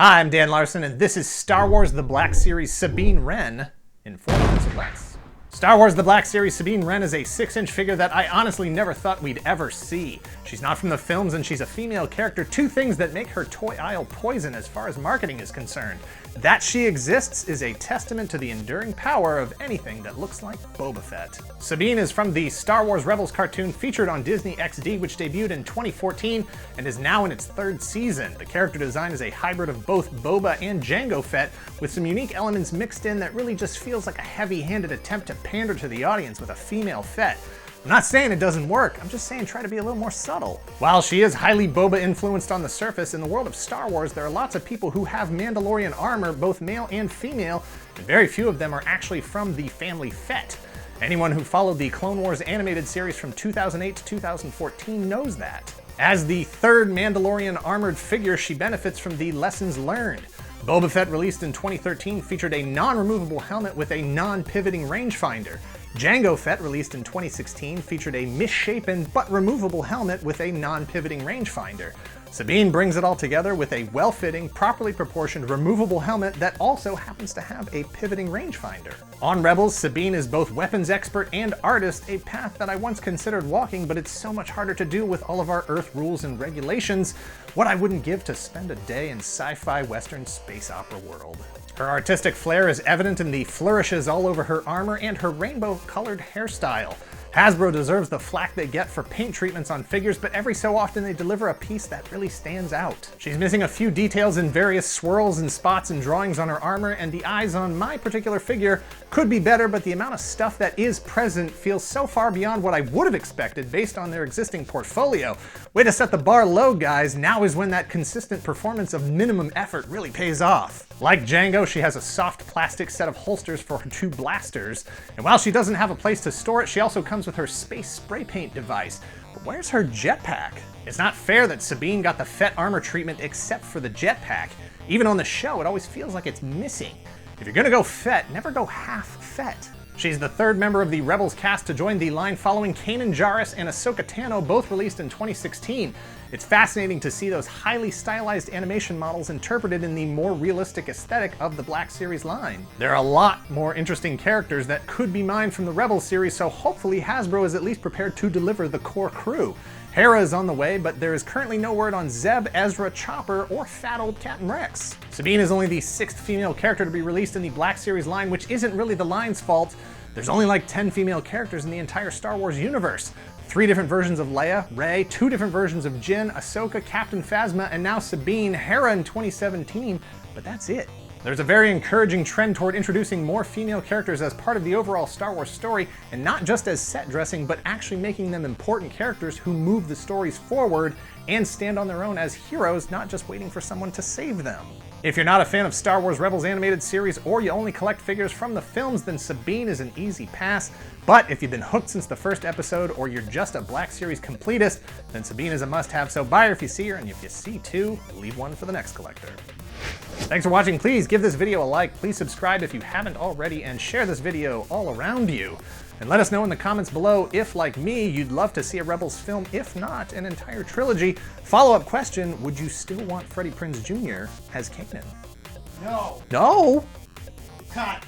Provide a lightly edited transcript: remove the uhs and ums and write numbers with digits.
Hi, I'm Dan Larson, and this is Star Wars The Black Series Sabine Wren in 4 minutes or less. Star Wars The Black Series Sabine Wren is a 6-inch figure that I honestly never thought we'd ever see. She's not from the films and she's a female character, 2 things that make her toy aisle poison as far as marketing is concerned. That she exists is a testament to the enduring power of anything that looks like Boba Fett. Sabine is from the Star Wars Rebels cartoon featured on Disney XD, which debuted in 2014 and is now in its 3rd season. The character design is a hybrid of both Boba and Jango Fett, with some unique elements mixed in that really just feels like a heavy-handed attempt to pander to the audience with a female Fett. I'm not saying it doesn't work, I'm just saying try to be a little more subtle. While she is highly Boba influenced on the surface, in the world of Star Wars there are lots of people who have Mandalorian armor, both male and female, and very few of them are actually from the family Fett. Anyone who followed the Clone Wars animated series from 2008 to 2014 knows that. As the 3rd Mandalorian armored figure, she benefits from the lessons learned. Boba Fett, released in 2013, featured a non-removable helmet with a non-pivoting rangefinder. Jango Fett, released in 2016, featured a misshapen but removable helmet with a non-pivoting rangefinder. Sabine brings it all together with a well-fitting, properly proportioned, removable helmet that also happens to have a pivoting rangefinder. On Rebels, Sabine is both weapons expert and artist, a path that I once considered walking, but it's so much harder to do with all of our Earth rules and regulations. What I wouldn't give to spend a day in sci-fi western space opera world. Her artistic flair is evident in the flourishes all over her armor and her rainbow-colored hairstyle. Hasbro deserves the flack they get for paint treatments on figures, but every so often they deliver a piece that really stands out. She's missing a few details in various swirls and spots and drawings on her armor, and the eyes on my particular figure could be better, but the amount of stuff that is present feels so far beyond what I would have expected based on their existing portfolio. Way to set the bar low, guys. Now is when that consistent performance of minimum effort really pays off. Like Jango, she has a soft plastic set of holsters for her 2 blasters, and while she doesn't have a place to store it, she also comes with her space spray paint device. But where's her jetpack? It's not fair that Sabine got the Fett armor treatment except for the jetpack. Even on the show, it always feels like it's missing. If you're gonna go Fett, never go half Fett. She's the 3rd member of the Rebels cast to join the line following Kanan, Jarrus, and Ahsoka Tano, both released in 2016. It's fascinating to see those highly stylized animation models interpreted in the more realistic aesthetic of the Black Series line. There are a lot more interesting characters that could be mined from the Rebels series, so hopefully Hasbro is at least prepared to deliver the core crew. Hera is on the way, but there is currently no word on Zeb, Ezra, Chopper, or fat old Captain Rex. Sabine is only the 6th female character to be released in the Black Series line, which isn't really the line's fault. There's only like 10 female characters in the entire Star Wars universe. 3 different versions of Leia, Rey, 2 different versions of Jyn, Ahsoka, Captain Phasma, and now Sabine, Hera in 2017, but that's it. There's a very encouraging trend toward introducing more female characters as part of the overall Star Wars story, and not just as set dressing, but actually making them important characters who move the stories forward and stand on their own as heroes, not just waiting for someone to save them. If you're not a fan of Star Wars Rebels animated series, or you only collect figures from the films, then Sabine is an easy pass. But if you've been hooked since the 1st episode, or you're just a Black Series completist, then Sabine is a must-have, so buy her if you see her, and if you see 2, leave 1 for the next collector. Thanks for watching. Please give this video a like, please subscribe if you haven't already, and share this video all around you. And let us know in the comments below if, like me, you'd love to see a Rebels film, if not an entire trilogy. Follow-up question, would you still want Freddie Prinze Jr. as Kanan? No. No? Cut.